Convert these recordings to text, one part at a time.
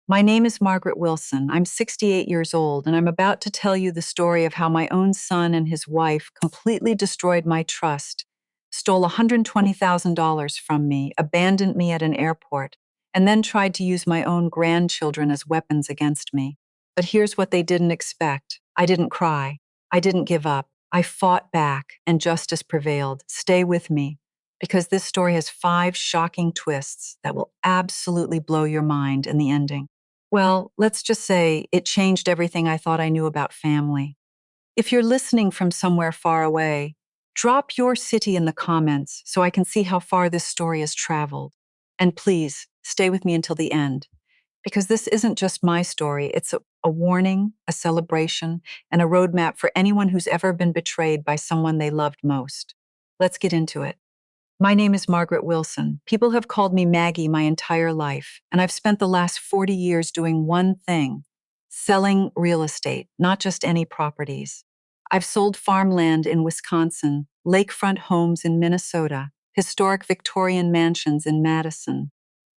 My name is Margaret Wilson. I'm 68 years old, and I'm about to tell you the story of how my own son and his wife completely destroyed my trust, stole $120,000 from me, abandoned me at an airport, and then tried to use my own grandchildren as weapons against me. But here's what they didn't expect. I didn't cry. I didn't give up. I fought back, and justice prevailed. Stay with me, because this story has 5 shocking twists that will absolutely blow your mind in the ending. Well, let's just say it changed everything I thought I knew about family. If you're listening from somewhere far away, drop your city in the comments so I can see how far this story has traveled. And please, stay with me until the end, because this isn't just my story, it's a warning, a celebration, and a roadmap for anyone who's ever been betrayed by someone they loved most. Let's get into it. My name is Margaret Wilson. People have called me Maggie my entire life, and I've spent the last 40 years doing one thing: selling real estate, not just any properties. I've sold farmland in Wisconsin, lakefront homes in Minnesota, historic Victorian mansions in Madison.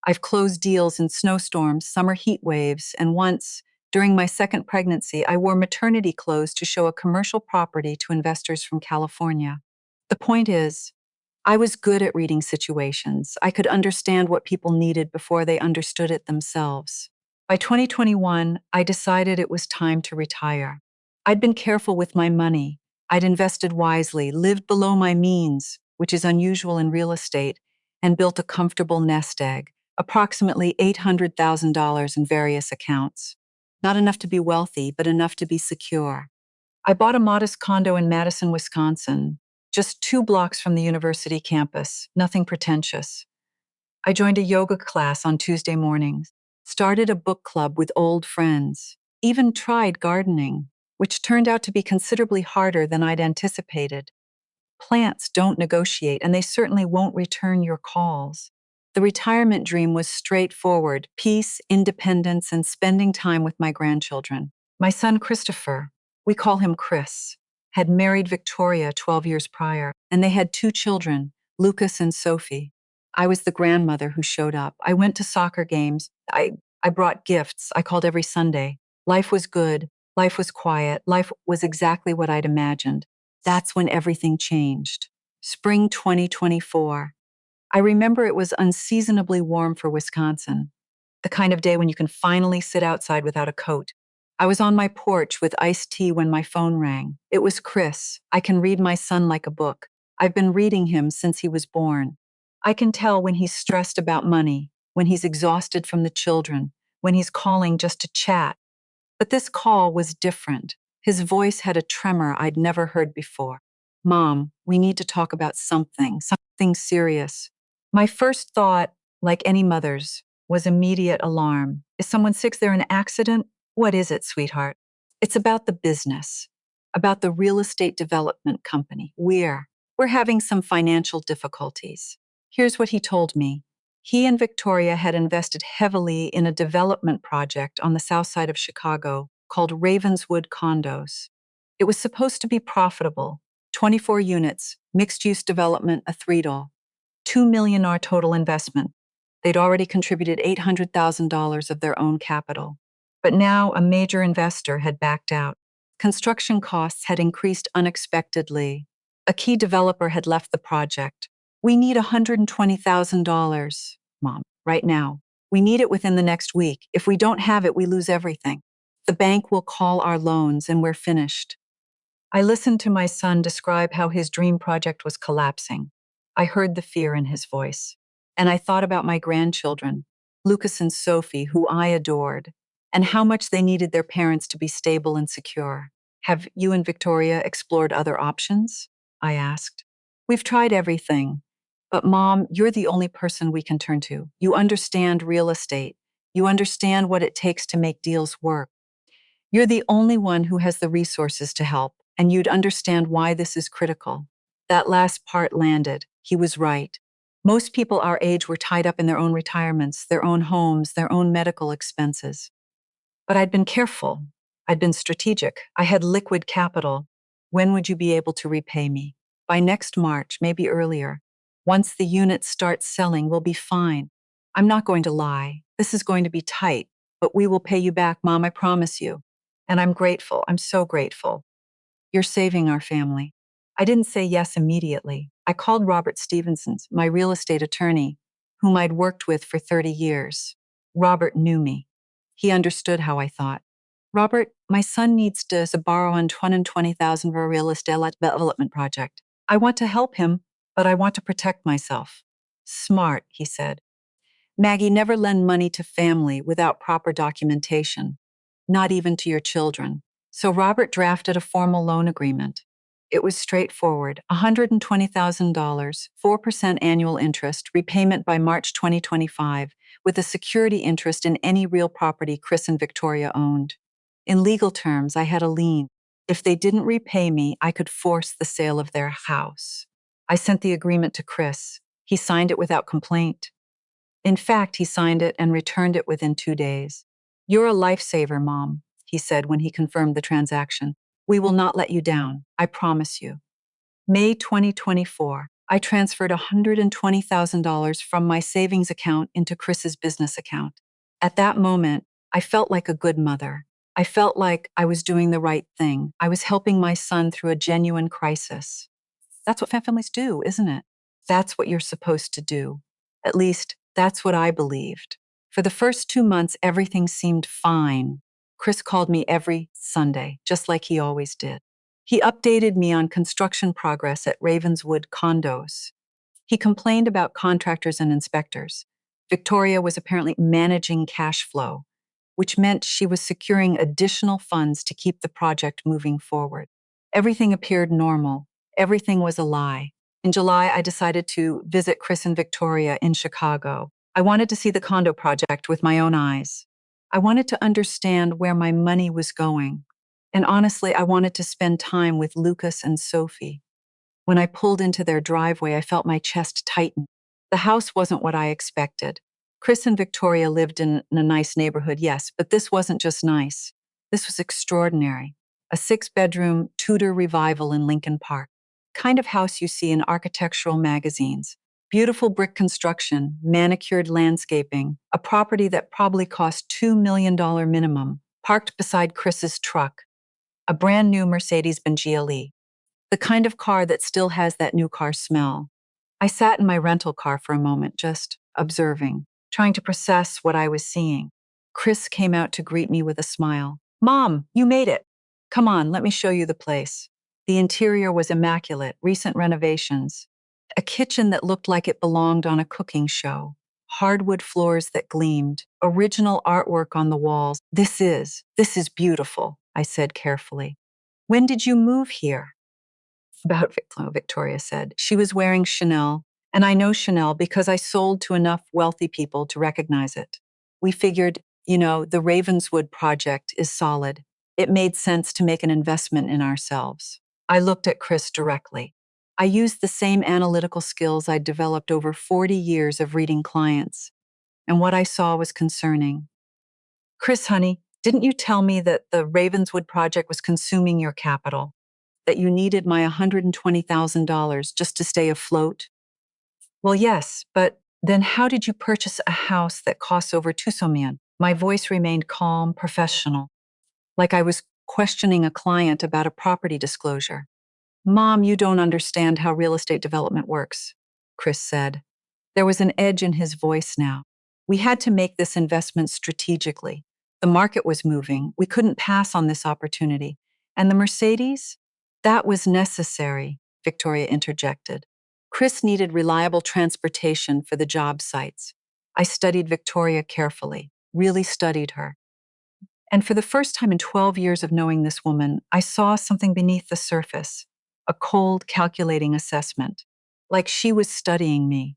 I've closed deals in snowstorms, summer heat waves, and once, during my second pregnancy, I wore maternity clothes to show a commercial property to investors from California. The point is, I was good at reading situations. I could understand what people needed before they understood it themselves. By 2021, I decided it was time to retire. I'd been careful with my money. I'd invested wisely, lived below my means, which is unusual in real estate, and built a comfortable nest egg, approximately $800,000 in various accounts. Not enough to be wealthy, but enough to be secure. I bought a modest condo in Madison, Wisconsin, just 2 blocks from the university campus, nothing pretentious. I joined a yoga class on Tuesday mornings, started a book club with old friends, even tried gardening, which turned out to be considerably harder than I'd anticipated. Plants don't negotiate, and they certainly won't return your calls. The retirement dream was straightforward: peace, independence, and spending time with my grandchildren. My son Christopher, we call him Chris, had married Victoria 12 years prior, and they had 2 children, Lucas and Sophie. I was the grandmother who showed up. I went to soccer games. I brought gifts. I called every Sunday. Life was good. Life was quiet. Life was exactly what I'd imagined. That's when everything changed. Spring 2024. I remember it was unseasonably warm for Wisconsin, the kind of day when you can finally sit outside without a coat. I was on my porch with iced tea when my phone rang. It was Chris. I can read my son like a book. I've been reading him since he was born. I can tell when he's stressed about money, when he's exhausted from the children, when he's calling just to chat. But this call was different. His voice had a tremor I'd never heard before. Mom, we need to talk about something serious. My first thought, like any mother's, was immediate alarm. Is someone sick? Is there an accident? What is it, sweetheart? It's about the business, about the real estate development company. We're having some financial difficulties. Here's what he told me. He and Victoria had invested heavily in a development project on the south side of Chicago called Ravenswood Condos. It was supposed to be profitable: 24 units, mixed-use development, a three-doll, $2 million our total investment. They'd already contributed $800,000 of their own capital. But now a major investor had backed out. Construction costs had increased unexpectedly. A key developer had left the project. We need $120,000, Mom, right now. We need it within the next week. If we don't have it, we lose everything. The bank will call our loans and we're finished. I listened to my son describe how his dream project was collapsing. I heard the fear in his voice. And I thought about my grandchildren, Lucas and Sophie, who I adored, and how much they needed their parents to be stable and secure. Have you and Victoria explored other options? I asked. We've tried everything. But Mom, you're the only person we can turn to. You understand real estate. You understand what it takes to make deals work. You're the only one who has the resources to help, and you'd understand why this is critical. That last part landed. He was right. Most people our age were tied up in their own retirements, their own homes, their own medical expenses. But I'd been careful. I'd been strategic. I had liquid capital. When would you be able to repay me? By next March, maybe earlier. Once the units start selling, we'll be fine. I'm not going to lie. This is going to be tight. But we will pay you back, Mom, I promise you. And I'm grateful. I'm so grateful. You're saving our family. I didn't say yes immediately. I called Robert Stevenson, my real estate attorney, whom I'd worked with for 30 years. Robert knew me. He understood how I thought. Robert, my son needs to borrow $120,000 for a real estate development project. I want to help him, but I want to protect myself. Smart, he said. Maggie, never lend money to family without proper documentation, not even to your children. So Robert drafted a formal loan agreement. It was straightforward, $120,000, 4% annual interest, repayment by March 2025, with a security interest in any real property Chris and Victoria owned. In legal terms, I had a lien. If they didn't repay me, I could force the sale of their house. I sent the agreement to Chris. He signed it without complaint. In fact, he signed it and returned it within 2 days. You're a lifesaver, Mom, he said when he confirmed the transaction. We will not let you down, I promise you. May 2024, I transferred $120,000 from my savings account into Chris's business account. At that moment, I felt like a good mother. I felt like I was doing the right thing. I was helping my son through a genuine crisis. That's what families do, isn't it? That's what you're supposed to do. At least, that's what I believed. For the first 2 months, everything seemed fine. Chris called me every Sunday, just like he always did. He updated me on construction progress at Ravenswood condos. He complained about contractors and inspectors. Victoria was apparently managing cash flow, which meant she was securing additional funds to keep the project moving forward. Everything appeared normal. Everything was a lie. In July, I decided to visit Chris and Victoria in Chicago. I wanted to see the condo project with my own eyes. I wanted to understand where my money was going. And honestly, I wanted to spend time with Lucas and Sophie. When I pulled into their driveway, I felt my chest tighten. The house wasn't what I expected. Chris and Victoria lived in a nice neighborhood, yes, but this wasn't just nice. This was extraordinary. A 6-bedroom Tudor revival in Lincoln Park. Kind of house you see in architectural magazines. Beautiful brick construction, manicured landscaping, a property that probably cost $2 million minimum, parked beside Chris's truck, a brand new Mercedes-Benz GLE. The kind of car that still has that new car smell. I sat in my rental car for a moment, just observing, trying to process what I was seeing. Chris came out to greet me with a smile. Mom, you made it. Come on, let me show you the place. The interior was immaculate, recent renovations. A kitchen that looked like it belonged on a cooking show. Hardwood floors that gleamed. Original artwork on the walls. This is beautiful, I said carefully. When did you move here? About Victoria said. She was wearing Chanel, and I know Chanel because I sold to enough wealthy people to recognize it. We figured, the Ravenswood project is solid. It made sense to make an investment in ourselves. I looked at Chris directly. I used the same analytical skills I'd developed over 40 years of reading clients, and what I saw was concerning. Chris, honey, didn't you tell me that the Ravenswood project was consuming your capital? That you needed my $120,000 just to stay afloat? Well, yes, but then how did you purchase a house that costs over $2 million? My voice remained calm, professional, like I was questioning a client about a property disclosure. Mom, you don't understand how real estate development works, Chris said. There was an edge in his voice now. We had to make this investment strategically. The market was moving. We couldn't pass on this opportunity. And the Mercedes? That was necessary, Victoria interjected. Chris needed reliable transportation for the job sites. I studied Victoria carefully, really studied her. And for the first time in 12 years of knowing this woman, I saw something beneath the surface, a cold, calculating assessment. Like she was studying me,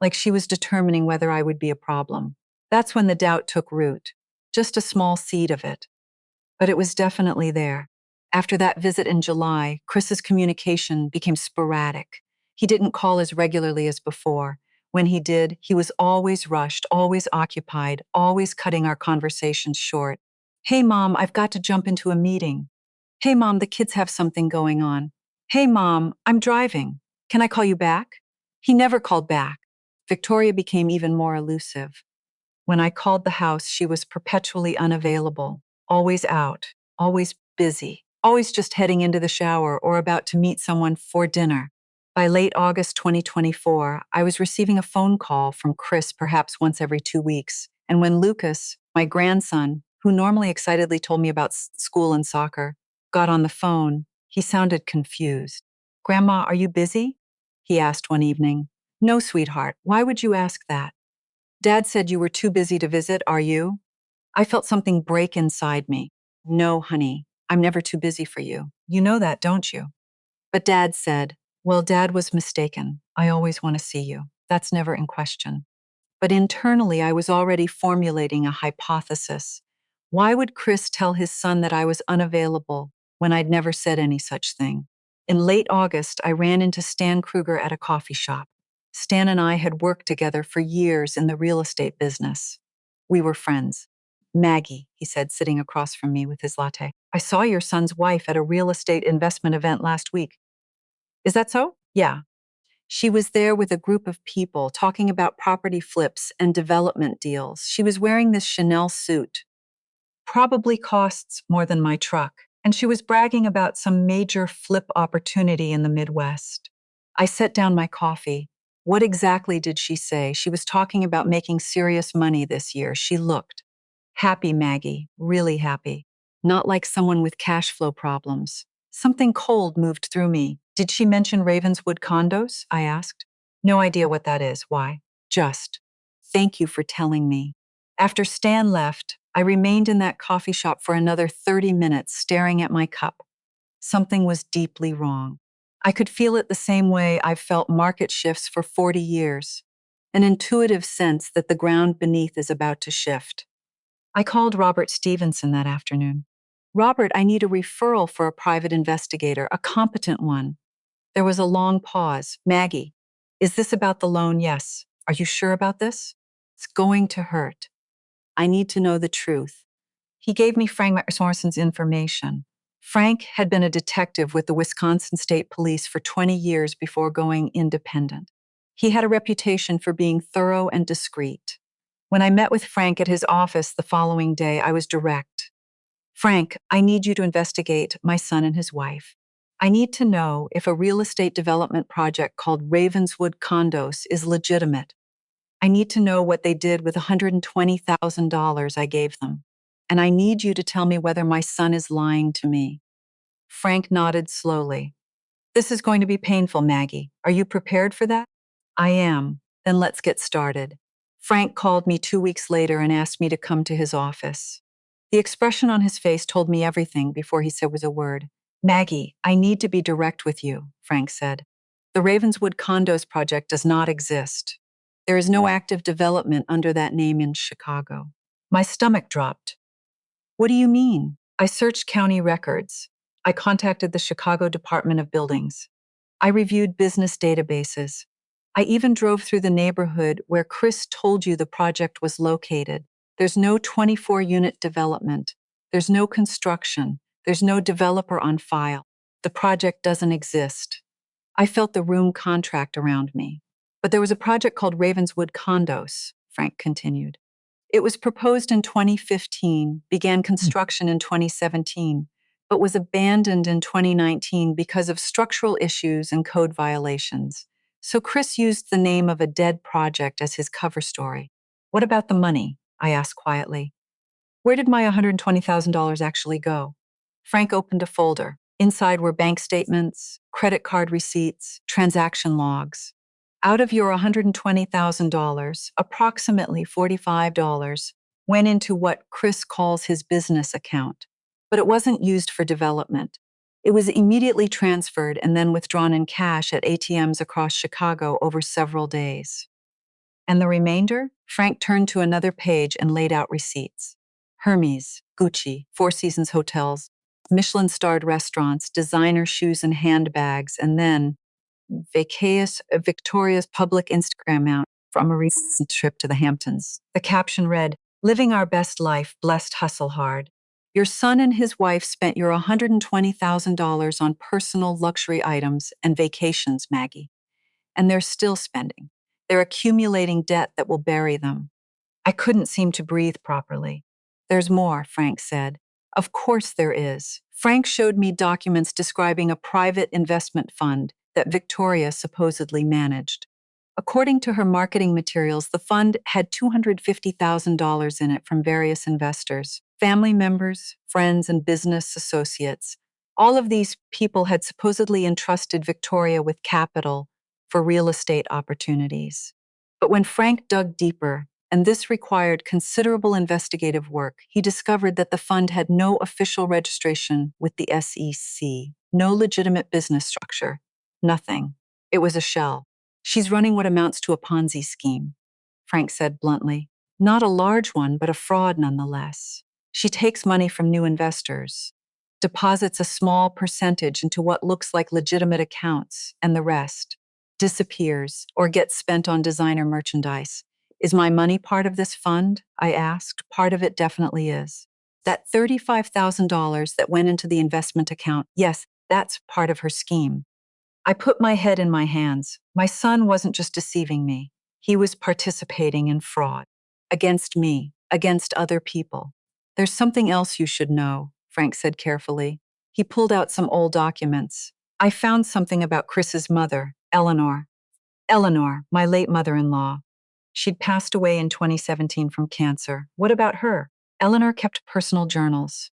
like she was determining whether I would be a problem. That's when the doubt took root, just a small seed of it. But it was definitely there. After that visit in July, Chris's communication became sporadic. He didn't call as regularly as before. When he did, he was always rushed, always occupied, always cutting our conversations short. Hey, Mom, I've got to jump into a meeting. Hey, Mom, the kids have something going on. Hey, Mom, I'm driving. Can I call you back? He never called back. Victoria became even more elusive. When I called the house, she was perpetually unavailable, always out, always busy, always just heading into the shower or about to meet someone for dinner. By late August 2024, I was receiving a phone call from Chris perhaps once every 2 weeks. And when Lucas, my grandson, who normally excitedly told me about school and soccer, got on the phone, he sounded confused. "Grandma, are you busy?" he asked one evening. "No, sweetheart. Why would you ask that?" "Dad said you were too busy to visit, are you?" I felt something break inside me. "No, honey, I'm never too busy for you. You know that, don't you?" But Dad said, "Well, Dad was mistaken. I always want to see you. That's never in question." But internally, I was already formulating a hypothesis. Why would Chris tell his son that I was unavailable when I'd never said any such thing? In late August, I ran into Stan Kruger at a coffee shop. Stan and I had worked together for years in the real estate business. We were friends. "Maggie," he said, sitting across from me with his latte, "I saw your son's wife at a real estate investment event last week. Is that so?" "Yeah. She was there with a group of people talking about property flips and development deals. She was wearing this Chanel suit. Probably costs more than my truck. And she was bragging about some major flip opportunity in the Midwest." I set down my coffee. What exactly did she say? She was talking about making serious money this year. She looked happy, Maggie, really happy. Not like someone with cash flow problems. Something cold moved through me. "Did she mention Ravenswood condos?" I asked. "No idea what that is. Why?" "Just. Thank you for telling me." After Stan left, I remained in that coffee shop for another 30 minutes staring at my cup. Something was deeply wrong. I could feel it the same way I've felt market shifts for 40 years. An intuitive sense that the ground beneath is about to shift. I called Robert Stevenson that afternoon. "Robert, I need a referral for a private investigator, a competent one." There was a long pause. "Maggie, is this about the loan?" "Yes." "Are you sure about this?" "It's going to hurt. I need to know the truth." He gave me Frank Morrison's information. Frank had been a detective with the Wisconsin State Police for 20 years before going independent. He had a reputation for being thorough and discreet. When I met with Frank at his office the following day, I was direct. "Frank, I need you to investigate my son and his wife. I need to know if a real estate development project called Ravenswood Condos is legitimate. I need to know what they did with $120,000 I gave them. And I need you to tell me whether my son is lying to me." Frank nodded slowly. "This is going to be painful, Maggie. Are you prepared for that?" "I am." "Then let's get started." Frank called me 2 weeks later and asked me to come to his office. The expression on his face told me everything before he said was a word. "Maggie, I need to be direct with you," Frank said. "The Ravenswood Condos project does not exist. There is no active development under that name in Chicago." My stomach dropped. "What do you mean?" I searched county records. I contacted the Chicago Department of Buildings. I reviewed business databases. I even drove through the neighborhood where Chris told you the project was located. There's no 24-unit development. There's no construction. There's no developer on file. The project doesn't exist. I felt the room contract around me. "But there was a project called Ravenswood Condos," Frank continued. "It was proposed in 2015, began construction in 2017, but was abandoned in 2019 because of structural issues and code violations. So Chris used the name of a dead project as his cover story." "What about the money?" I asked quietly. "Where did my $120,000 actually go?" Frank opened a folder. Inside were bank statements, credit card receipts, transaction logs. Out of your $120,000, approximately $45 went into what Chris calls his business account, but it wasn't used for development. It was immediately transferred and then withdrawn in cash at ATMs across Chicago over several days. And the remainder? Frank turned to another page and laid out receipts. Hermes, Gucci, Four Seasons hotels, Michelin-starred restaurants, designer shoes and handbags, and then Victoria's public Instagram account from a recent trip to the Hamptons. The caption read, "Living our best life, blessed hustle hard. Your son and his wife spent your $120,000 on personal luxury items and vacations, Maggie. And they're still spending. They're accumulating debt that will bury them." I couldn't seem to breathe properly. There's more, Frank said. Of course there is. Frank showed me documents describing a private investment fund that Victoria supposedly managed. According to her marketing materials, the fund had $250,000 in it from various investors, family members, friends, and business associates. All of these people had supposedly entrusted Victoria with capital for real estate opportunities. But when Frank dug deeper, and this required considerable investigative work, he discovered that the fund had no official registration with the SEC, no legitimate business structure, nothing. It was a shell. She's running what amounts to a Ponzi scheme, Frank said bluntly. Not a large one, but a fraud nonetheless. She takes money from new investors, deposits a small percentage into what looks like legitimate accounts, and the rest disappears or gets spent on designer merchandise. Is my money part of this fund? I asked. Part of it definitely is. That $35,000 that went into the investment account, yes, that's part of her scheme. I put my head in my hands. My son wasn't just deceiving me. He was participating in fraud. Against me, against other people. There's something else you should know, Frank said carefully. He pulled out some old documents. I found something about Chris's mother, Eleanor. Eleanor, my late mother-in-law. She'd passed away in 2017 from cancer. What about her? Eleanor kept personal journals.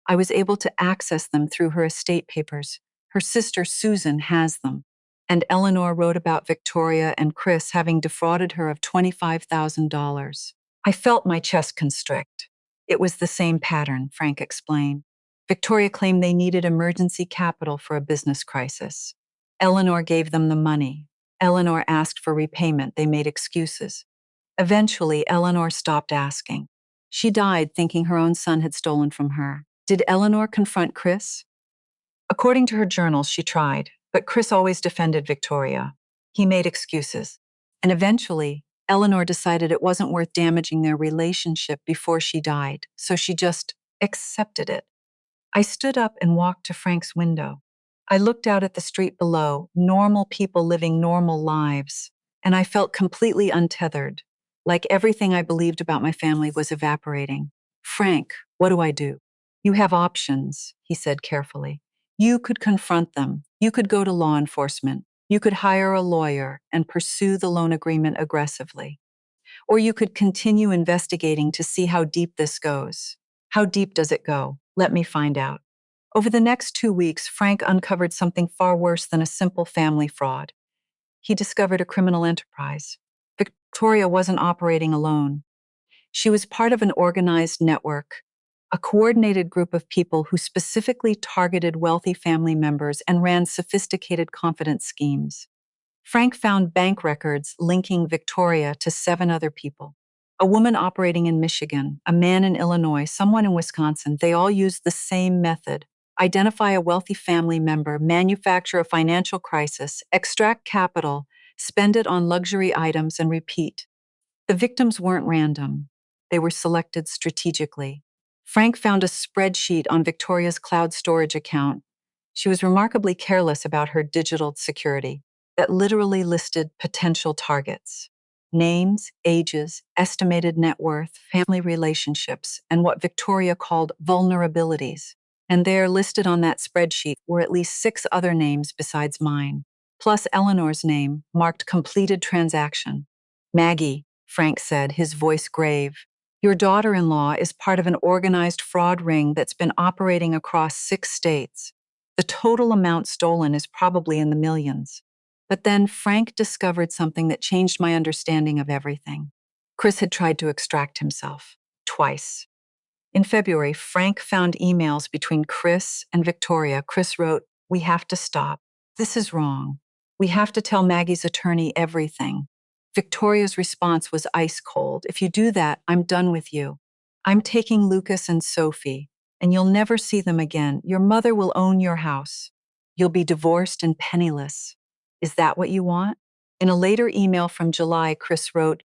I was able to access them through her estate papers. Her sister Susan has them. And Eleanor wrote about Victoria and Chris having defrauded her of $25,000. I felt my chest constrict. It was the same pattern, Frank explained. Victoria claimed they needed emergency capital for a business crisis. Eleanor gave them the money. Eleanor asked for repayment. They made excuses. Eventually, Eleanor stopped asking. She died thinking her own son had stolen from her. Did Eleanor confront Chris? According to her journals, she tried, but Chris always defended Victoria. He made excuses. And eventually, Eleanor decided it wasn't worth damaging their relationship before she died, so she just accepted it. I stood up and walked to Frank's window. I looked out at the street below, normal people living normal lives, and I felt completely untethered, like everything I believed about my family was evaporating. Frank, what do I do? You have options, he said carefully. You could confront them. You could go to law enforcement. You could hire a lawyer and pursue the loan agreement aggressively. Or you could continue investigating to see how deep this goes. How deep does it go? Let me find out. Over the next 2 weeks, Frank uncovered something far worse than a simple family fraud. He discovered a criminal enterprise. Victoria wasn't operating alone. She was part of an organized network, a coordinated group of people who specifically targeted wealthy family members and ran sophisticated confidence schemes. Frank found bank records linking Victoria to 7 other people. A woman operating in Michigan, a man in Illinois, someone in Wisconsin. They all used the same method. Identify a wealthy family member, manufacture a financial crisis, extract capital, spend it on luxury items, and repeat. The victims weren't random. They were selected strategically. Frank found a spreadsheet on Victoria's cloud storage account. She was remarkably careless about her digital security that literally listed potential targets. Names, ages, estimated net worth, family relationships, and what Victoria called vulnerabilities. And there, listed on that spreadsheet, were at least 6 other names besides mine, plus Eleanor's name, marked completed transaction. Maggie, Frank said, his voice grave. Your daughter-in-law is part of an organized fraud ring that's been operating across 6 states. The total amount stolen is probably in the millions. But then Frank discovered something that changed my understanding of everything. Chris had tried to extract himself. Twice. In February, Frank found emails between Chris and Victoria. Chris wrote, "We have to stop. This is wrong. We have to tell Maggie's attorney everything." Victoria's response was ice cold. "If you do that, I'm done with you. I'm taking Lucas and Sophie, and you'll never see them again. Your mother will own your house. You'll be divorced and penniless. Is that what you want?" In a later email from July, Chris wrote,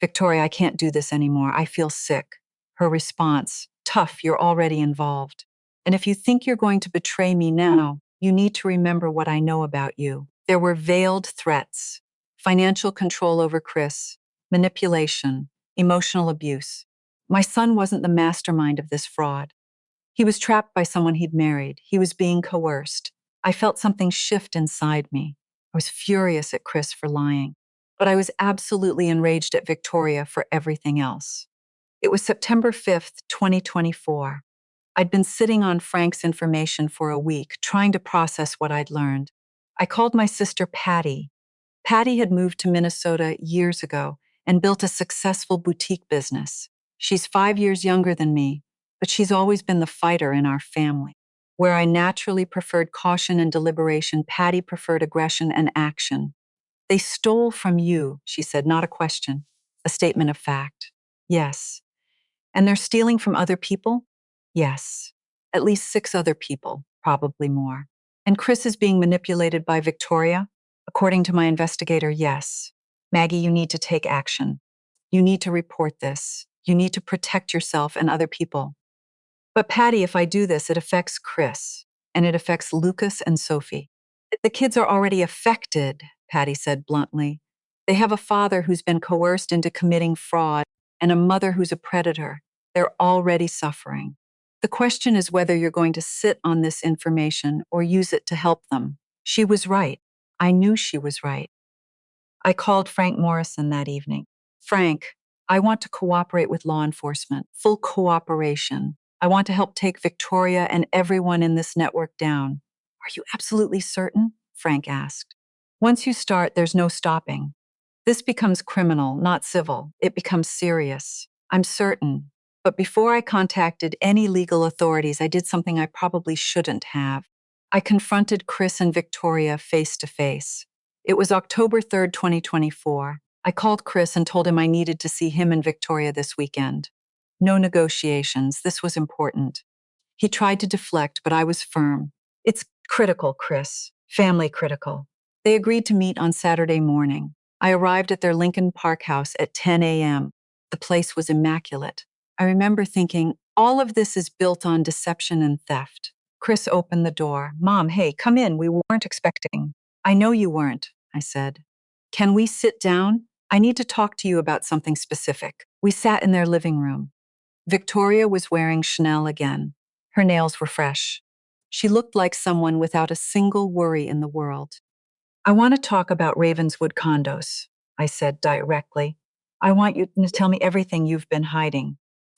"Victoria, I can't do this anymore. I feel sick." Her response, "Tough, you're already involved. And if you think you're going to betray me now, you need to remember what I know about you." There were veiled threats, financial control over Chris, manipulation, emotional abuse. My son wasn't the mastermind of this fraud. He was trapped by someone he'd married. He was being coerced. I felt something shift inside me. I was furious at Chris for lying, but I was absolutely enraged at Victoria for everything else. It was September 5th, 2024. I'd been sitting on Frank's information for a week, trying to process what I'd learned. I called my sister Patty. Patty had moved to Minnesota years ago and built a successful boutique business. She's 5 years younger than me, but she's always been the fighter in our family. Where I naturally preferred caution and deliberation, Patty preferred aggression and action. They stole from you, she said, not a question, a statement of fact. Yes. And they're stealing from other people? Yes. At least 6 other people, probably more. And Chris is being manipulated by Victoria? According to my investigator, yes. Maggie, you need to take action. You need to report this. You need to protect yourself and other people. But Patty, if I do this, it affects Chris, and it affects Lucas and Sophie. The kids are already affected, Patty said bluntly. They have a father who's been coerced into committing fraud and a mother who's a predator. They're already suffering. The question is whether you're going to sit on this information or use it to help them. She was right. I knew she was right. I called Frank Morrison that evening. Frank, I want to cooperate with law enforcement, full cooperation. I want to help take Victoria and everyone in this network down. Are you absolutely certain? Frank asked. Once you start, there's no stopping. This becomes criminal, not civil. It becomes serious. I'm certain. But before I contacted any legal authorities, I did something I probably shouldn't have. I confronted Chris and Victoria face to face. It was October 3rd, 2024. I called Chris and told him I needed to see him and Victoria this weekend. No negotiations. This was important. He tried to deflect, but I was firm. It's critical, Chris. Family critical. They agreed to meet on Saturday morning. I arrived at their Lincoln Park house at 10 a.m. The place was immaculate. I remember thinking, all of this is built on deception and theft. Chris opened the door. Mom, hey, come in. We weren't expecting. I know you weren't, I said. Can we sit down? I need to talk to you about something specific. We sat in their living room. Victoria was wearing Chanel again. Her nails were fresh. She looked like someone without a single worry in the world. I want to talk about Ravenswood condos, I said directly. I want you to tell me everything you've been hiding.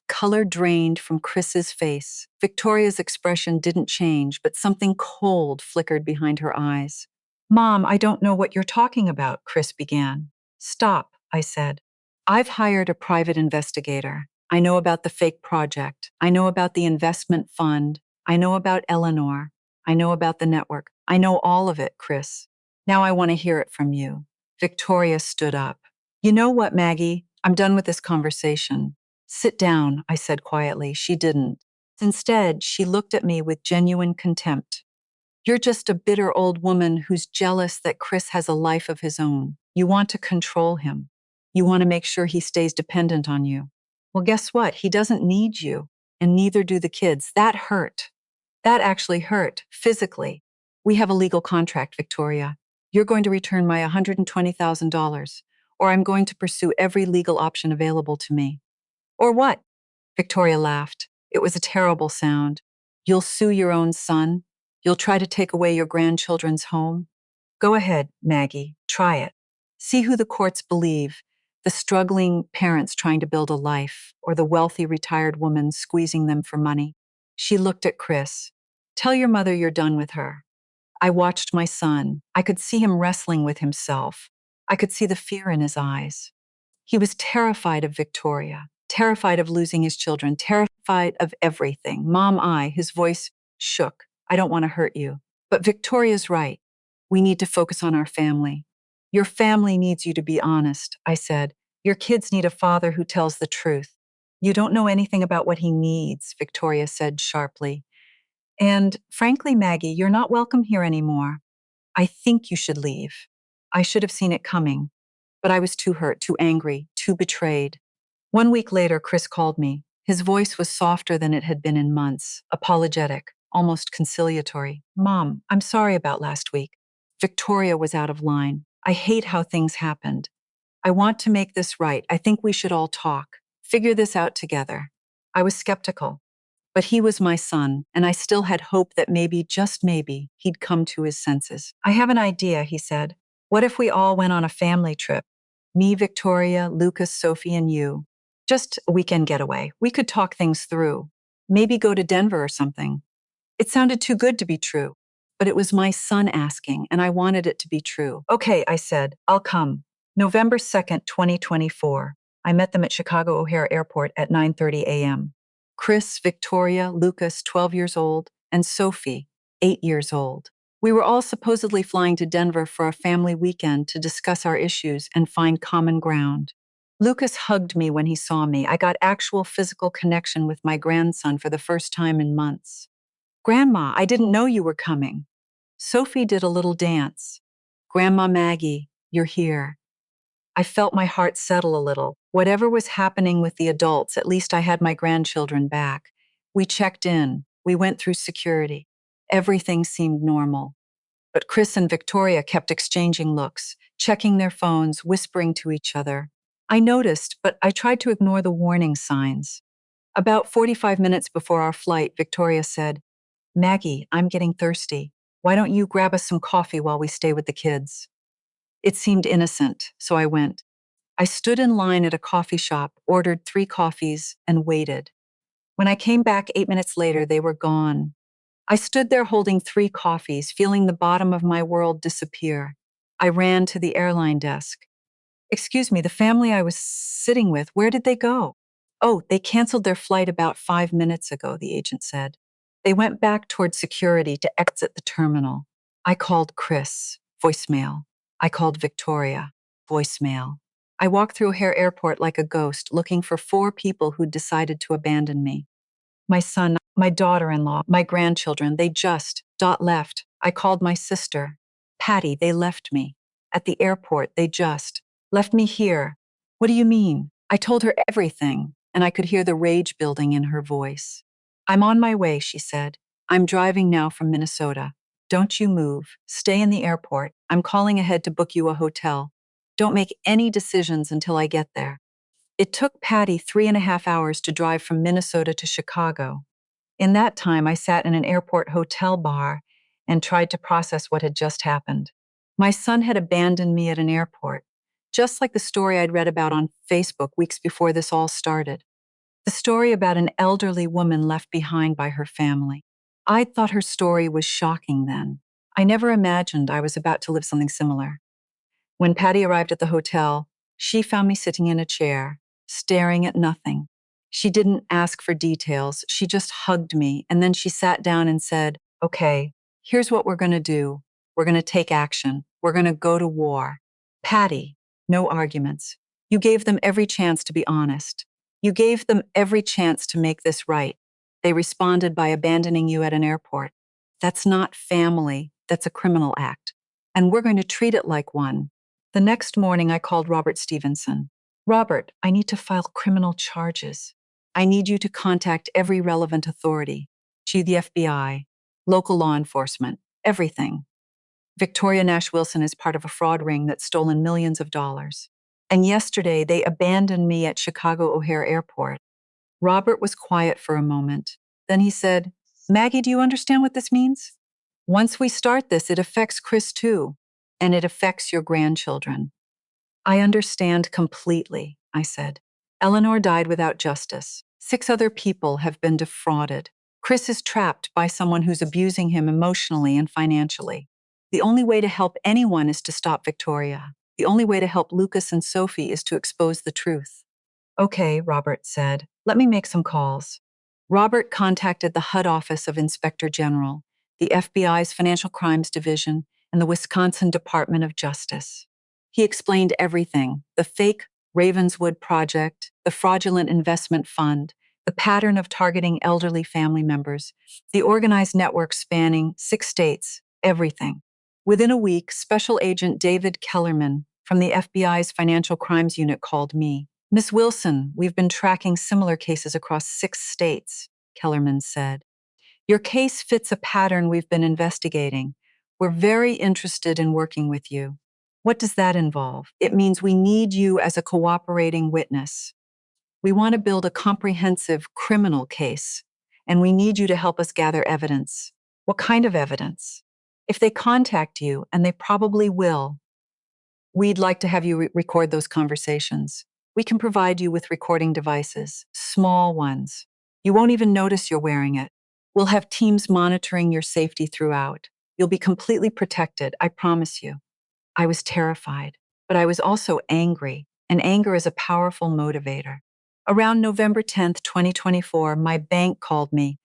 Color drained from Chris's face. Victoria's expression didn't change, but something cold flickered behind her eyes. Mom, I don't know what you're talking about, Chris began. Stop, I said. I've hired a private investigator. I know about the fake project. I know about the investment fund. I know about Eleanor. I know about the network. I know all of it, Chris. Now I want to hear it from you. Victoria stood up. You know what, Maggie? I'm done with this conversation. Sit down, I said quietly. She didn't. Instead, she looked at me with genuine contempt. You're just a bitter old woman who's jealous that Chris has a life of his own. You want to control him. You want to make sure he stays dependent on you. Well, guess what? He doesn't need you, and neither do the kids. That hurt. That actually hurt, physically. We have a legal contract, Victoria. You're going to return my $120,000, or I'm going to pursue every legal option available to me. Or what? Victoria laughed. It was a terrible sound. You'll sue your own son? You'll try to take away your grandchildren's home? Go ahead, Maggie. Try it. See who the courts believe. The struggling parents trying to build a life, or the wealthy retired woman squeezing them for money. She looked at Chris. Tell your mother you're done with her. I watched my son. I could see him wrestling with himself. I could see the fear in his eyes. He was terrified of Victoria, terrified of losing his children, terrified of everything. His voice shook. I don't want to hurt you. But Victoria's right. We need to focus on our family. Your family needs you to be honest, I said. Your kids need a father who tells the truth. You don't know anything about what he needs, Victoria said sharply. And frankly, Maggie, you're not welcome here anymore. I think you should leave. I should have seen it coming. But I was too hurt, too angry, too betrayed. 1 week later, Chris called me. His voice was softer than it had been in months, apologetic, almost conciliatory. Mom, I'm sorry about last week. Victoria was out of line. I hate how things happened. I want to make this right. I think we should all talk, figure this out together. I was skeptical, but he was my son, and I still had hope that maybe, just maybe, he'd come to his senses. I have an idea, he said. What if we all went on a family trip? Me, Victoria, Lucas, Sophie, and you. Just a weekend getaway. We could talk things through. Maybe go to Denver or something. It sounded too good to be true, but it was my son asking, and I wanted it to be true. Okay, I said, I'll come. November 2nd, 2024. I met them at Chicago O'Hare Airport at 9:30 a.m. Chris, Victoria, Lucas, 12 years old, and Sophie, 8 years old. We were all supposedly flying to Denver for a family weekend to discuss our issues and find common ground. Lucas hugged me when he saw me. I got actual physical connection with my grandson for the first time in months. Grandma, I didn't know you were coming. Sophie did a little dance. Grandma Maggie, you're here. I felt my heart settle a little. Whatever was happening with the adults, at least I had my grandchildren back. We checked in. We went through security. Everything seemed normal. But Chris and Victoria kept exchanging looks, checking their phones, whispering to each other. I noticed, but I tried to ignore the warning signs. About 45 minutes before our flight, Victoria said, Maggie, I'm getting thirsty. Why don't you grab us some coffee while we stay with the kids? It seemed innocent, so I went. I stood in line at a coffee shop, ordered 3 coffees, and waited. When I came back 8 minutes later, they were gone. I stood there holding 3 coffees, feeling the bottom of my world disappear. I ran to the airline desk. Excuse me, the family I was sitting with, where did they go? Oh, they canceled their flight about 5 minutes ago, the agent said. They went back toward security to exit the terminal. I called Chris, voicemail. I called Victoria, voicemail. I walked through O'Hare Airport like a ghost, looking for 4 people who'd decided to abandon me. My son, my daughter-in-law, my grandchildren, they just left. I called my sister. Patty, they left me. At the airport, they just left me here. What do you mean? I told her everything, and I could hear the rage building in her voice. I'm on my way, she said. I'm driving now from Minnesota. Don't you move. Stay in the airport. I'm calling ahead to book you a hotel. Don't make any decisions until I get there. It took Patty 3.5 hours to drive from Minnesota to Chicago. In that time, I sat in an airport hotel bar and tried to process what had just happened. My son had abandoned me at an airport, just like the story I'd read about on Facebook weeks before this all started. The story about an elderly woman left behind by her family. I thought her story was shocking then. I never imagined I was about to live something similar. When Patty arrived at the hotel, she found me sitting in a chair, staring at nothing. She didn't ask for details. She just hugged me, and then she sat down and said, Okay, here's what we're going to do. We're going to take action. We're going to go to war. Patty, no arguments. You gave them every chance to be honest. You gave them every chance to make this right. They responded by abandoning you at an airport. That's not family. That's a criminal act. And we're going to treat it like one. The next morning, I called Robert Stevenson. Robert, I need to file criminal charges. I need you to contact every relevant authority, the FBI, local law enforcement, everything. Victoria Nash Wilson is part of a fraud ring that's stolen millions of dollars. And yesterday, they abandoned me at Chicago O'Hare Airport. Robert was quiet for a moment. Then he said, Maggie, do you understand what this means? Once we start this, it affects Chris too, and it affects your grandchildren. I understand completely, I said. Eleanor died without justice. 6 other people have been defrauded. Chris is trapped by someone who's abusing him emotionally and financially. The only way to help anyone is to stop Victoria. The only way to help Lucas and Sophie is to expose the truth. Okay, Robert said. Let me make some calls. Robert contacted the HUD Office of Inspector General, the FBI's Financial Crimes Division, and the Wisconsin Department of Justice. He explained everything: the fake Ravenswood project, the fraudulent investment fund, the pattern of targeting elderly family members, the organized network spanning 6 states, everything. Within a week, Special Agent David Kellerman from the FBI's Financial Crimes Unit called me. Miss Wilson, we've been tracking similar cases across 6 states, Kellerman said. Your case fits a pattern we've been investigating. We're very interested in working with you. What does that involve? It means we need you as a cooperating witness. We want to build a comprehensive criminal case, and we need you to help us gather evidence. What kind of evidence? If they contact you, and they probably will, we'd like to have you record those conversations. We can provide you with recording devices, small ones. You won't even notice you're wearing it. We'll have teams monitoring your safety throughout. You'll be completely protected, I promise you. I was terrified, but I was also angry, and anger is a powerful motivator. Around November 10th, 2024, my bank called me.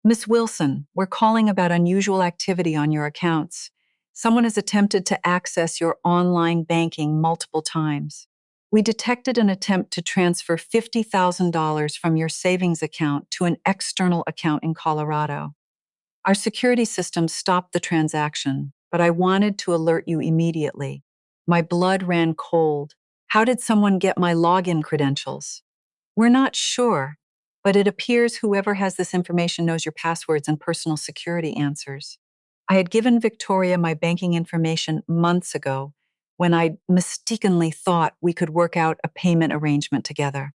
Miss Wilson, we're calling about unusual activity on your accounts. Someone has attempted to access your online banking multiple times. We detected an attempt to transfer $50,000 from your savings account to an external account in Colorado. Our security system stopped the transaction, but I wanted to alert you immediately. My blood ran cold. How did someone get my login credentials? We're not sure, but it appears whoever has this information knows your passwords and personal security answers. I had given Victoria my banking information months ago when I mistakenly thought we could work out a payment arrangement together.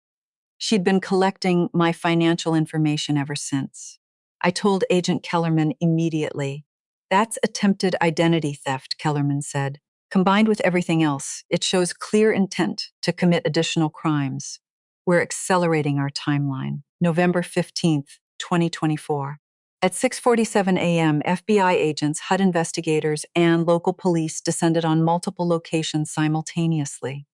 She'd been collecting my financial information ever since. I told Agent Kellerman immediately. That's attempted identity theft, Kellerman said. Combined with everything else, it shows clear intent to commit additional crimes. We're accelerating our timeline. November 15th, 2024. At 6:47 a.m., FBI agents, HUD investigators, and local police descended on multiple locations simultaneously.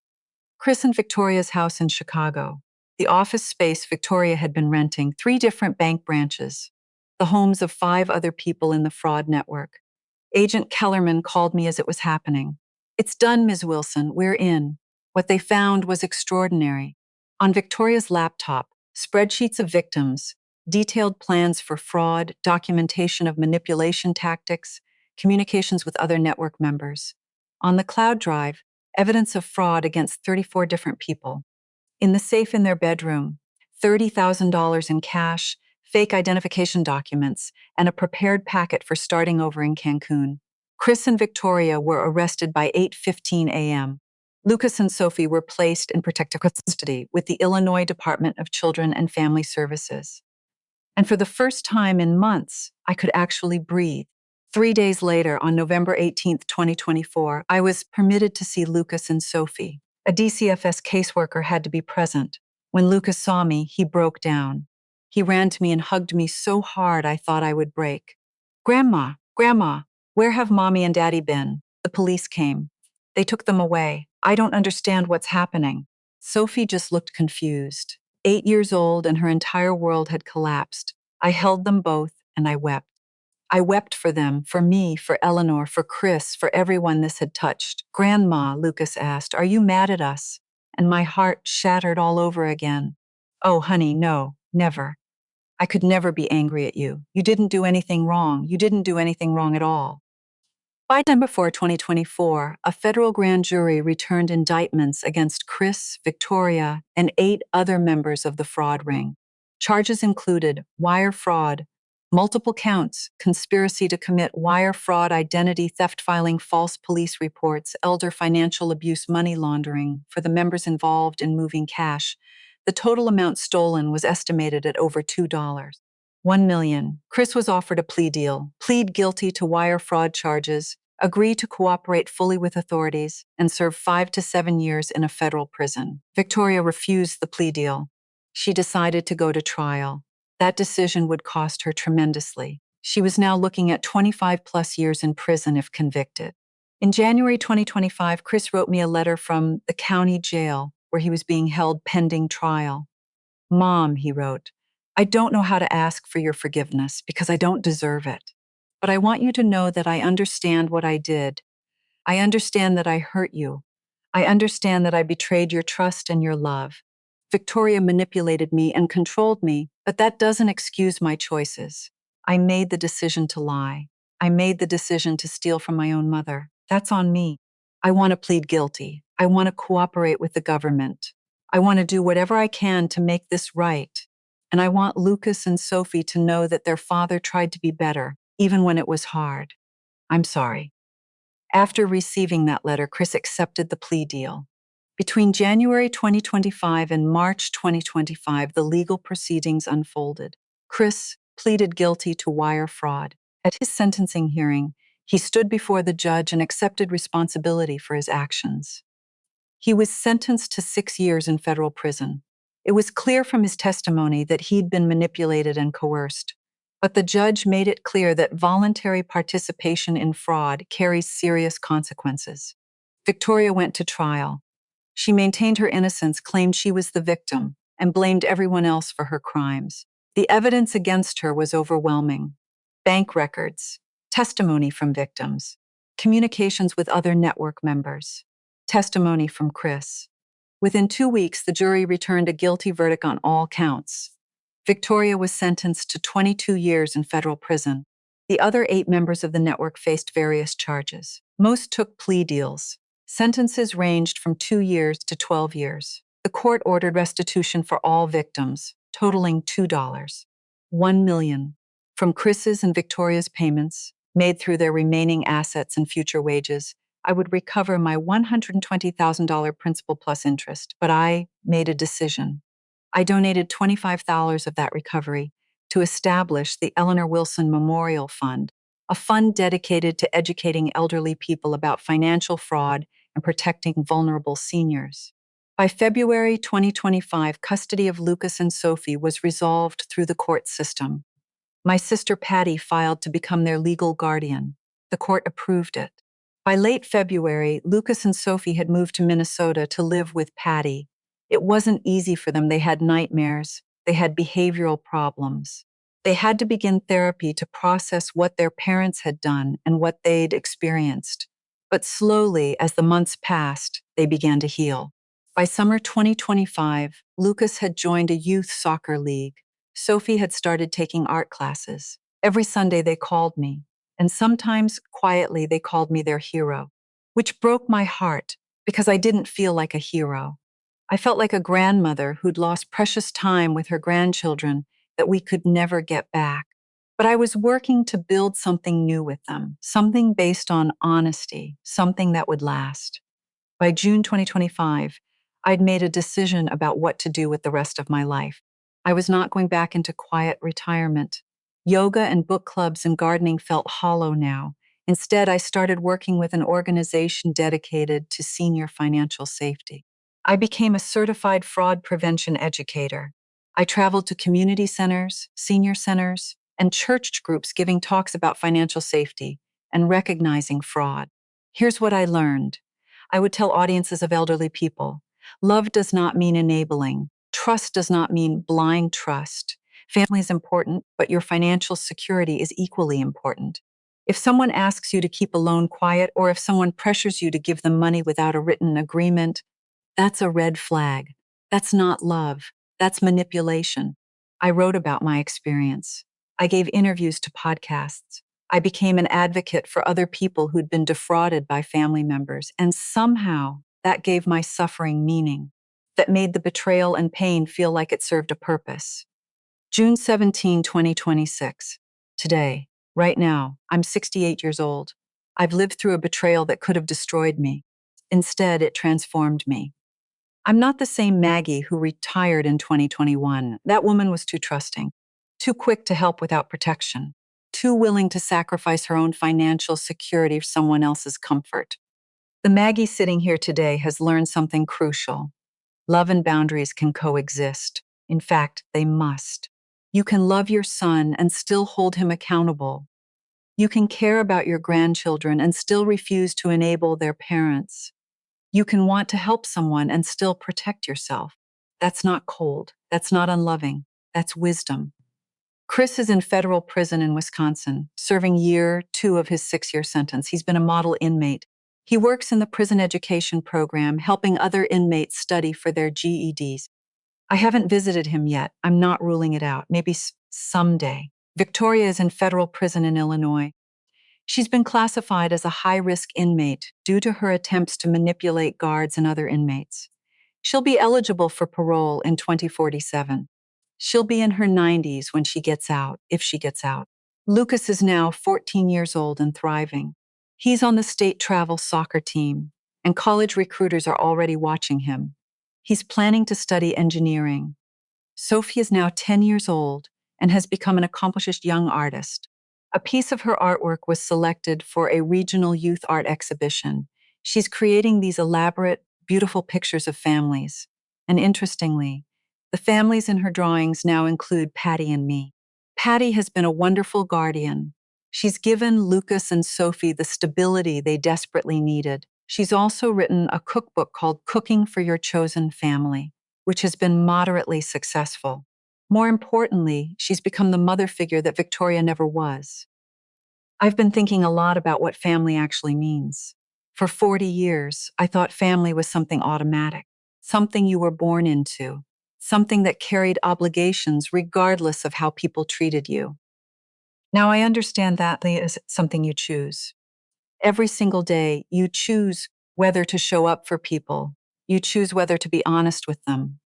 Chris and Victoria's house in Chicago, the office space Victoria had been renting, 3 different bank branches, the homes of 5 other people in the fraud network. Agent Kellerman called me as it was happening. It's done, Ms. Wilson. We're in. What they found was extraordinary. On Victoria's laptop, spreadsheets of victims, detailed plans for fraud, documentation of manipulation tactics, communications with other network members. On the cloud drive, evidence of fraud against 34 different people. In the safe in their bedroom, $30,000 in cash, fake identification documents, and a prepared packet for starting over in Cancun. Chris and Victoria were arrested by 8:15 a.m. Lucas and Sophie were placed in protective custody with the Illinois Department of Children and Family Services. And for the first time in months, I could actually breathe. 3 days later, on November 18th, 2024, I was permitted to see Lucas and Sophie. A DCFS caseworker had to be present. When Lucas saw me, he broke down. He ran to me and hugged me so hard I thought I would break. Grandma, where have Mommy and Daddy been? The police came. They took them away. I don't understand what's happening. Sophie just looked confused. 8 years old and her entire world had collapsed. I held them both and I wept. I wept for them, for me, for Eleanor, for Chris, for everyone this had touched. Grandma, Lucas asked, are you mad at us? And my heart shattered all over again. Oh, honey, no, never. I could never be angry at you. You didn't do anything wrong. You didn't do anything wrong at all. By December 2024, a federal grand jury returned indictments against Chris, Victoria, and 8 other members of the fraud ring. Charges included wire fraud, multiple counts, conspiracy to commit wire fraud, identity theft, filing false police reports, elder financial abuse, money laundering for the members involved in moving cash. The total amount stolen was estimated at over $2. 1 million. Chris was offered a plea deal, plead guilty to wire fraud charges, agree to cooperate fully with authorities, and serve 5 to 7 years in a federal prison. Victoria refused the plea deal. She decided to go to trial. That decision would cost her tremendously. She was now looking at 25 plus years in prison if convicted. In January 2025, Chris wrote me a letter from the county jail where he was being held pending trial. Mom, he wrote, I don't know how to ask for your forgiveness because I don't deserve it. But I want you to know that I understand what I did. I understand that I hurt you. I understand that I betrayed your trust and your love. Victoria manipulated me and controlled me, but that doesn't excuse my choices. I made the decision to lie. I made the decision to steal from my own mother. That's on me. I want to plead guilty. I want to cooperate with the government. I want to do whatever I can to make this right. And I want Lucas and Sophie to know that their father tried to be better, even when it was hard. I'm sorry. After receiving that letter, Chris accepted the plea deal. Between January 2025 and March 2025, the legal proceedings unfolded. Chris pleaded guilty to wire fraud. At his sentencing hearing, he stood before the judge and accepted responsibility for his actions. He was sentenced to 6 years in federal prison. It was clear from his testimony that he'd been manipulated and coerced, but the judge made it clear that voluntary participation in fraud carries serious consequences. Victoria went to trial. She maintained her innocence, claimed she was the victim, and blamed everyone else for her crimes. The evidence against her was overwhelming. Bank records, testimony from victims, communications with other network members, testimony from Chris. Within 2 weeks, the jury returned a guilty verdict on all counts. Victoria was sentenced to 22 years in federal prison. The other 8 members of the network faced various charges. Most took plea deals. Sentences ranged from 2 years to 12 years. The court ordered restitution for all victims, totaling $2, $1 million, from Chris's and Victoria's payments, made through their remaining assets and future wages. I would recover my $120,000 principal plus interest, but I made a decision. I donated $25,000 of that recovery to establish the Eleanor Wilson Memorial Fund, a fund dedicated to educating elderly people about financial fraud and protecting vulnerable seniors. By February 2025, custody of Lucas and Sophie was resolved through the court system. My sister Patty filed to become their legal guardian. The court approved it. By late February, Lucas and Sophie had moved to Minnesota to live with Patty. It wasn't easy for them. They had nightmares. They had behavioral problems. They had to begin therapy to process what their parents had done and what they'd experienced. But slowly, as the months passed, they began to heal. By summer 2025, Lucas had joined a youth soccer league. Sophie had started taking art classes. Every Sunday they called me, and sometimes quietly they called me their hero, which broke my heart because I didn't feel like a hero. I felt like a grandmother who'd lost precious time with her grandchildren that we could never get back. But I was working to build something new with them, something based on honesty, something that would last. By June 2025, I'd made a decision about what to do with the rest of my life. I was not going back into quiet retirement. Yoga and book clubs and gardening felt hollow now. Instead, I started working with an organization dedicated to senior financial safety. I became a certified fraud prevention educator. I traveled to community centers, senior centers, and church groups giving talks about financial safety and recognizing fraud. Here's what I learned. I would tell audiences of elderly people, love does not mean enabling. Trust does not mean blind trust. Family is important, but your financial security is equally important. If someone asks you to keep a loan quiet, or if someone pressures you to give them money without a written agreement, that's a red flag. That's not love. That's manipulation. I wrote about my experience. I gave interviews to podcasts. I became an advocate for other people who'd been defrauded by family members, and somehow that gave my suffering meaning, that made the betrayal and pain feel like it served a purpose. June 17, 2026. Today, right now, I'm 68 years old. I've lived through a betrayal that could have destroyed me. Instead, it transformed me. I'm not the same Maggie who retired in 2021. That woman was too trusting, too quick to help without protection, too willing to sacrifice her own financial security for someone else's comfort. The Maggie sitting here today has learned something crucial. Love and boundaries can coexist. In fact, they must. You can love your son and still hold him accountable. You can care about your grandchildren and still refuse to enable their parents. You can want to help someone and still protect yourself. That's not cold. That's not unloving. That's wisdom. Chris is in federal prison in Wisconsin, serving year 2 of his 6-year sentence. He's been a model inmate. He works in the prison education program, helping other inmates study for their GEDs. I haven't visited him yet. I'm not ruling it out. Maybe someday. Victoria is in federal prison in Illinois. She's been classified as a high-risk inmate due to her attempts to manipulate guards and other inmates. She'll be eligible for parole in 2047. She'll be in her 90s when she gets out, if she gets out. Lucas is now 14 years old and thriving. He's on the state travel soccer team, and college recruiters are already watching him. He's planning to study engineering. Sophie is now 10 years old and has become an accomplished young artist. A piece of her artwork was selected for a regional youth art exhibition. She's creating these elaborate, beautiful pictures of families. And interestingly, the families in her drawings now include Patty and me. Patty has been a wonderful guardian. She's given Lucas and Sophie the stability they desperately needed. She's also written a cookbook called Cooking for Your Chosen Family, which has been moderately successful. More importantly, she's become the mother figure that Victoria never was. I've been thinking a lot about what family actually means. For 40 years, I thought family was something automatic, something you were born into, something that carried obligations regardless of how people treated you. Now I understand that is something you choose. Every single day, you choose whether to show up for people. You choose whether to be honest with them.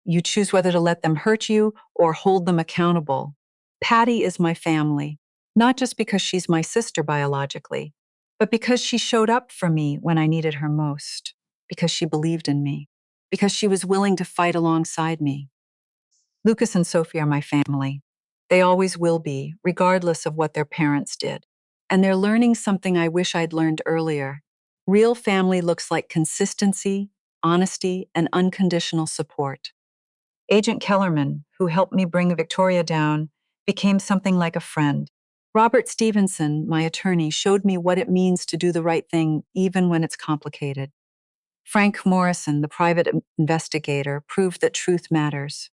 You choose whether to let them hurt you or hold them accountable. Patty is my family, not just because she's my sister biologically, but because she showed up for me when I needed her most, because she believed in me, because she was willing to fight alongside me. Lucas and Sophie are my family. They always will be, regardless of what their parents did. And they're learning something I wish I'd learned earlier. Real family looks like consistency, honesty, and unconditional support. Agent Kellerman, who helped me bring Victoria down, became something like a friend. Robert Stevenson, my attorney, showed me what it means to do the right thing even when it's complicated. Frank Morrison, the private investigator, proved that truth matters.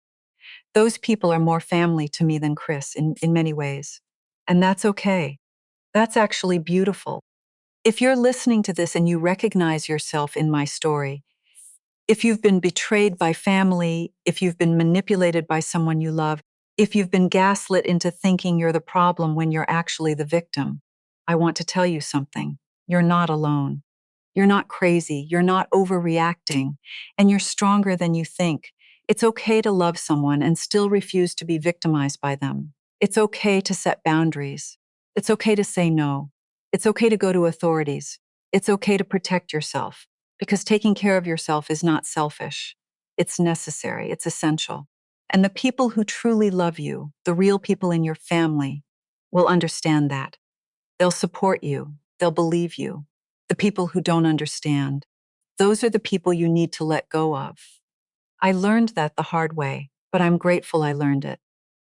Those people are more family to me than Chris in many ways. And that's okay. That's actually beautiful. If you're listening to this and you recognize yourself in my story, if you've been betrayed by family, if you've been manipulated by someone you love, if you've been gaslit into thinking you're the problem when you're actually the victim, I want to tell you something. You're not alone. You're not crazy. You're not overreacting. And you're stronger than you think. It's okay to love someone and still refuse to be victimized by them. It's okay to set boundaries. It's okay to say no. It's okay to go to authorities. It's okay to protect yourself. Because taking care of yourself is not selfish. It's necessary. It's essential. And the people who truly love you, the real people in your family, will understand that. They'll support you. They'll believe you. The people who don't understand, those are the people you need to let go of. I learned that the hard way, but I'm grateful I learned it.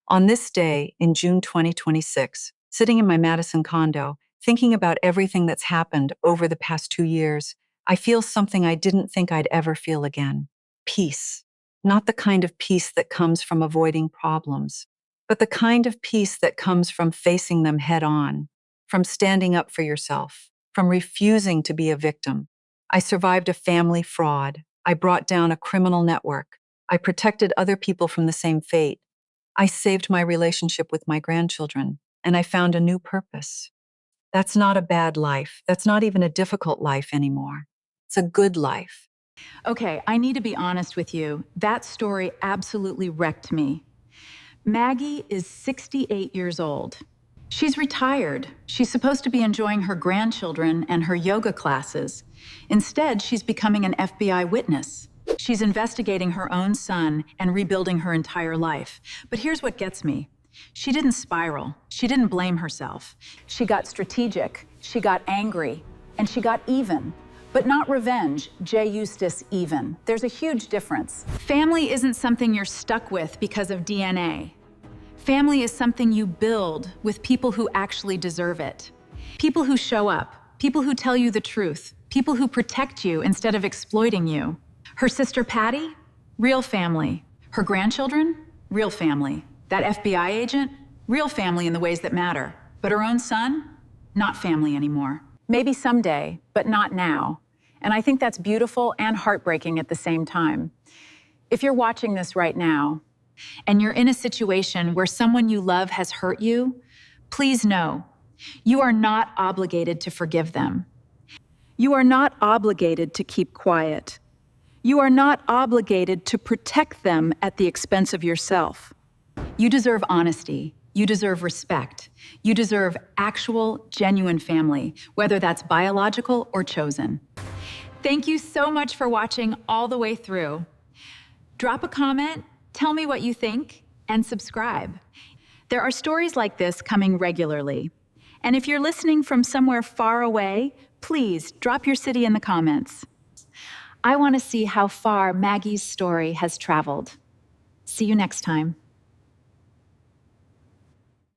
On this day, in June 2026, sitting in my Madison condo, thinking about everything that's happened over the past 2 years, I feel something I didn't think I'd ever feel again. Peace. Not the kind of peace that comes from avoiding problems, but the kind of peace that comes from facing them head on, from standing up for yourself, from refusing to be a victim. I survived a family fraud. I brought down a criminal network. I protected other people from the same fate. I saved my relationship with my grandchildren, and I found a new purpose. That's not a bad life. That's not even a difficult life anymore. It's a good life. Okay, I need to be honest with you. That story absolutely wrecked me. Maggie is 68 years old. She's retired. She's supposed to be enjoying her grandchildren and her yoga classes. Instead, she's becoming an FBI witness. She's investigating her own son and rebuilding her entire life. But here's what gets me. She didn't spiral. She didn't blame herself. She got strategic. She got angry. And she got even. But not revenge, J. Eustace even. There's a huge difference. Family isn't something you're stuck with because of DNA. Family is something you build with people who actually deserve it. People who show up, people who tell you the truth, people who protect you instead of exploiting you. Her sister Patty, real family. Her grandchildren, real family. That FBI agent, real family in the ways that matter. But her own son, not family anymore. Maybe someday, but not now. And I think that's beautiful and heartbreaking at the same time. If you're watching this right now, and you're in a situation where someone you love has hurt you, please know, you are not obligated to forgive them. You are not obligated to keep quiet. You are not obligated to protect them at the expense of yourself. You deserve honesty. You deserve respect. You deserve actual, genuine family, whether that's biological or chosen. Thank you so much for watching all the way through. Drop a comment, tell me what you think, and subscribe. There are stories like this coming regularly. And if you're listening from somewhere far away, please drop your city in the comments. I want to see how far Maggie's story has traveled. See you next time.